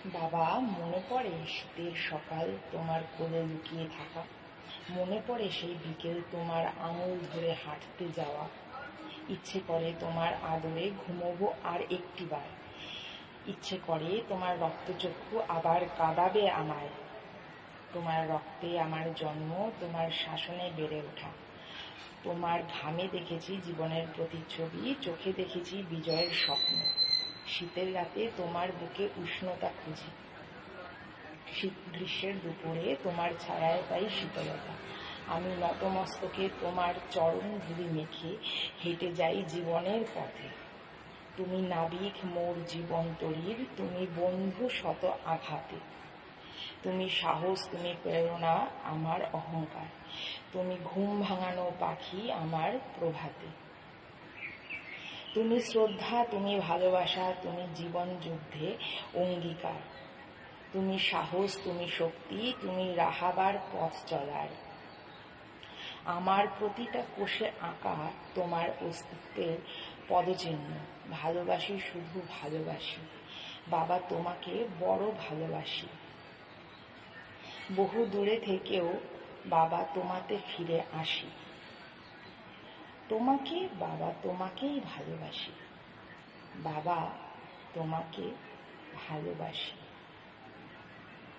বাবা, মনে পড়ে শীতের সকাল তোমার কোলে লুকিয়ে থাকা? মনে পড়ে সেই বিকেল তোমার আঙুল ধরে হাঁটতে যাওয়া? ইচ্ছে করে তোমার আদরে ঘুমোবো আর একটিবার। ইচ্ছে করে তোমার রক্তচক্ষু আবার কাঁদাবে আমায়। তোমার রক্তে আমার জন্ম, তোমার শাসনে বেড়ে ওঠা। তোমার ঘামে দেখেছি জীবনের প্রতিচ্ছবি, চোখে দেখেছি বিজয়ের স্বপ্ন। শীতের রাতে তোমার বুকে উষ্ণতা খুঁজি, গ্রীষ্মের দুপুরে তোমার ছায়ায় পাই শীতলতা। আমি নতমস্তকে তোমার চরণ ধুলি মেখে হেঁটে যাই জীবনের পথে। তুমি নাবিক মোর জীবন তরীর, তুমি বন্ধু শত আঘাতে। তুমি সাহস, তুমি প্রেরণা আমার অহংকার। তুমি ঘুম ভাঙানো পাখি আমার প্রভাতে। তুমি শ্রদ্ধা, তুমি ভালোবাসা, তুমি জীবন যুদ্ধে অঙ্গীকার। তুমি সাহস, তুমি শক্তি, তুমি রাহাবার পথ চলার। আমার প্রতিটা কোষে আঁকা তোমার অস্তিত্বের পদচিহ্ন। ভালোবাসি, শুধু ভালোবাসি। বাবা, তোমাকে বড় ভালোবাসি। বহু দূরে থেকেও বাবা তোমাতে ফিরে আসি। তোমাকে বাবা, তোমাকেই ভালোবাসি। বাবা, তোমাকে ভালোবাসি।